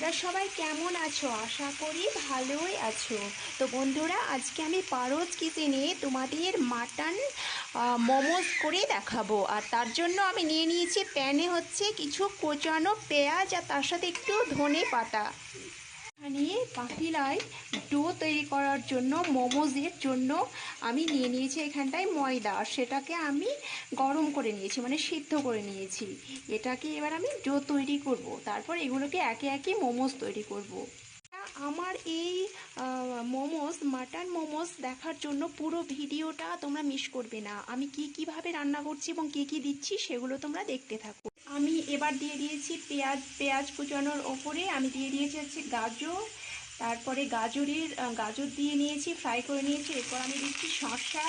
তোমরা সবাই কেমন আছো? আশা করি ভালোই আছো। তো বন্ধুরা, আজকে আমি পারোজ কিচেনে তোমাদের মাটন মোমোস করে দেখাবো। আর তার জন্য আমি নিয়ে নিয়েছি প্যানে হচ্ছে কিছু কোচানো পেঁয়াজ আর তার সাথে একটু ধনে পাতা। এখানে পাতিলায় ডো তৈরি করার জন্য মোমোজের জন্য আমি নিয়ে নিয়েছি এখানটায় ময়দা, আর সেটাকে আমি গরম করে নিয়েছি, মানে সিদ্ধ করে নিয়েছি। এটাকে এবার আমি ডো তৈরি করব, তারপর এগুলোকে একে একে মোমোজ তৈরি করব। আমার এই মোমোস, মাটন মোমোস দেখার জন্য পুরো ভিডিওটা তোমরা মিস করবে না। আমি কীভাবে রান্না করছি এবং কী দিচ্ছি সেগুলো তোমরা দেখতে থাকো। আমি এবার দিয়ে দিয়েছি পেঁয়াজ কুচানোর ওপরে আমি দিয়ে দিয়েছি হচ্ছে গাজর, তারপরে গাজর দিয়ে নিয়েছি, ফ্রাই করে নিয়েছি। এরপর আমি দিচ্ছি শসা,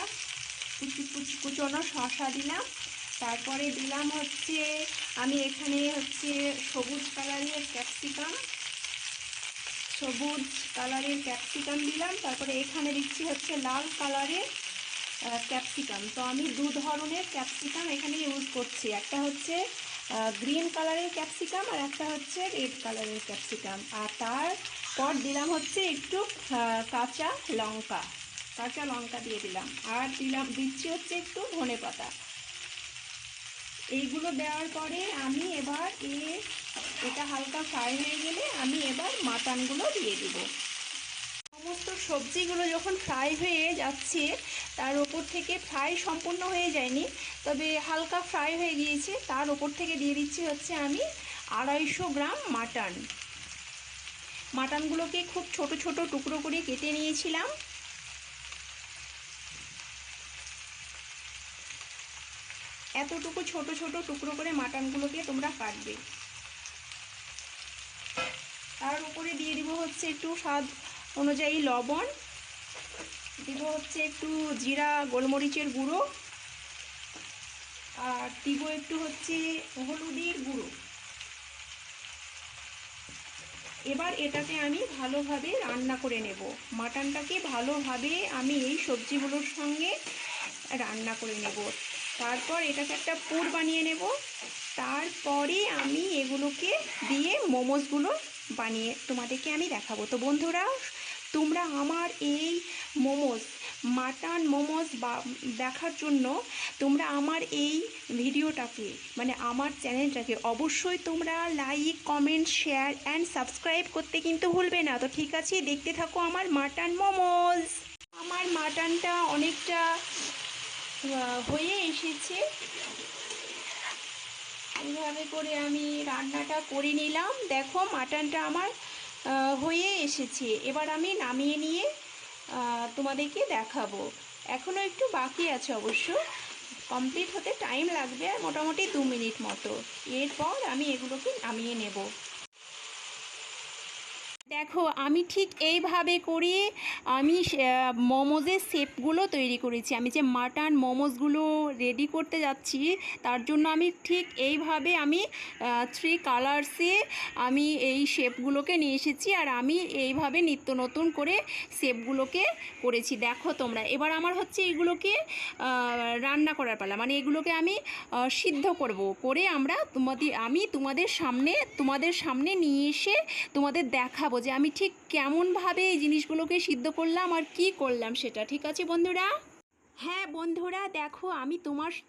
কুচনো শসা দিলাম। তারপরে দিলাম হচ্ছে আমি এখানে হচ্ছে সবুজ কালারের ক্যাপসিকাম দিলাম। তারপরে এখানে দিচ্ছি হচ্ছে লাল কালারের ক্যাপসিকাম। তো আমি দু ধরনের ক্যাপসিকাম এখানে ইউজ করছি, একটা হচ্ছে গ্রিন কালারের ক্যাপসিকাম আর একটা হচ্ছে রেড কালারের ক্যাপসিকাম। আর তারপর দিলাম হচ্ছে একটু কাঁচা লঙ্কা দিয়ে দিলাম। আর দিচ্ছি হচ্ছে একটু ধনেপাতা। এইগুলো দেওয়ার পরে আমি এবার এটা হালকা ফ্রাই হয়ে গেলে আমি এবার মাটনগুলো দিয়ে দেবো। সমস্ত সবজিগুলো যখন ফ্রাই হয়ে যাচ্ছে, তার ওপর থেকে ফ্রাই সম্পূর্ণ হয়ে যায়নি, তবে হালকা ফ্রাই হয়ে গিয়েছে, তার ওপর থেকে দিয়ে দিচ্ছি হচ্ছে আমি 250 গ্রাম মাটনগুলোকে খুব ছোট ছোট টুকরো করে কেটে নিয়েছিলাম। এতটুকু ছোট ছোট টুকরো করে মাটনগুলোকে তোমরা কাটবে। তার উপরে দিয়ে দিব হচ্ছে একটু স্বাদ অনুযায়ী লবণ, দিব হচ্ছে একটু জিরা গোলমরিচের গুঁড়ো, আর দিব একটু হচ্ছে হলুদের গুঁড়ো। এবার এটাকে আমি ভালোভাবে রান্না করে নেব। মাটনটাকে ভালোভাবে আমি এই সবজিগুলোর সঙ্গে রান্না করে নেব। তারপর এটাকে একটা পুর বানিয়ে নেব। তারপরে আমি এগুলোকে দিয়ে মোমোসগুলো বানিয়ে তোমাদেরকে আমি দেখাবো। তো বন্ধুরা, তোমরা আমার এই মাটন মোমোস দেখার জন্য তোমরা আমার এই ভিডিওটাকে, মানে আমার চ্যানেলটাকে অবশ্যই তোমরা like, comment, share and subscribe করতে কিন্তু ভুলবে না। তো ঠিক আছে, দেখতে থাকো আমার মাটন মোমোস। আমার মাটনটা অনেকটা হয়ে এসেছে। এইভাবে করে আমি রান্নাটা করে নিলাম। দেখো, মাটনটা আমার হয়ে এসেছে। এবার আমি নামিয়ে নিয়ে তোমাদেরকে দেখাবো। এখনও একটু বাকি আছে অবশ্য, কমপ্লিট হতে টাইম লাগবে মোটামুটি 2 মিনিট মতো। এরপর আমি এগুলোকে নামিয়ে নেব। দেখো, আমি ঠিক এইভাবে করে আমি মোমোজের শেপগুলো তৈরি করেছি। আমি যে মাটন মোমোসগুলো রেডি করতে যাচ্ছি, তার জন্য আমি ঠিক এইভাবে আমি 3 কালার্সে আমি এই শেপগুলোকে নিয়ে এসেছি, আর আমি এইভাবে নিত্য নতুন করে শেপগুলোকে করেছি। দেখো তোমরা, এবার আমার হচ্ছে এগুলোকে রান্না করার পালা, মানে এগুলোকে আমি সিদ্ধ করে আমি তোমাদের সামনে নিয়ে এসে তোমাদের দেখাবো যে আমি ঠিক কেমনভাবে এই জিনিসগুলোকে সিদ্ধ করলাম আর কি করলাম সেটা। ঠিক আছে বন্ধুরা? হ্যাঁ বন্ধুরা, দেখো আমি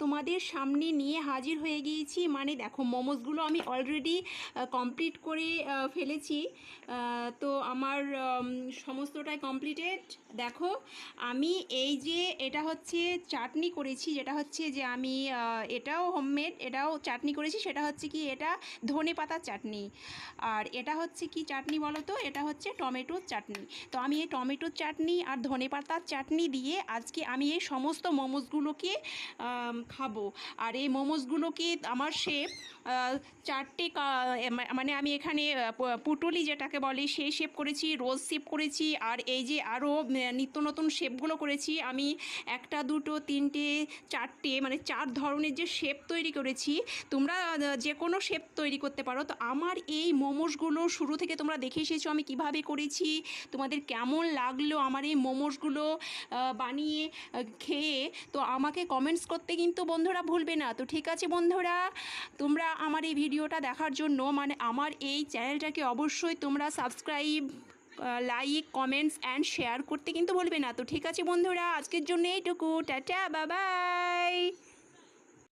তোমাদের সামনে নিয়ে হাজির হয়ে গিয়েছি। মানে দেখো, মোমোসগুলো আমি অলরেডি কমপ্লিট করে ফেলেছি। তো আমার সমস্তটাই কমপ্লিটেড। দেখো, আমি এই যে এটা হচ্ছে চাটনি করেছি, যেটা হচ্ছে যে আমি এটাও হোমমেড, এটাও চাটনি করেছি। সেটা হচ্ছে কি, এটা ধনে পাতার চাটনি। আর এটা হচ্ছে কি চাটনি বলো তো? এটা হচ্ছে টমেটোর চাটনি। তো আমি এই টমেটোর চাটনি আর ধনে পাতার চাটনি দিয়ে আজকে আমি এই সমস্ত মোমোসগুলোকে খাবো। আর এই মোমোসগুলোকে আমার শেপ 4টে, মানে আমি এখানে পুটুলি যেটাকে বলে সেই শেপ করেছি, রোজ শেপ করেছি, আর এই যে আরও নিত্য নতুন শেপগুলো করেছি আমি। 1, 2, 3, 4টে, মানে 4 ধরনের যে শেপ তৈরি করেছি। তোমরা যে কোনো শেপ তৈরি করতে পারো। তো আমার এই মোমোসগুলো শুরু থেকে তোমরা দেখে এসেছো আমি কিভাবে করেছি। তোমাদের কেমন লাগলো আমার এই মোমোসগুলো বানিয়ে খেয়ে তো আমাকে কমেন্টস করতে কিন্তু বন্ধুরা ভুলবে না। তো ঠিক আছে বন্ধুরা, তোমরা আমার এই ভিডিওটা দেখার জন্য মানে আমার এই চ্যানেলটাকে অবশ্যই তোমরা subscribe, like, comments and share করতে কিন্তু ভুলবে না। তো ঠিক আছে বন্ধুরা, আজকের জন্য এইটুকু। Tata, bye bye.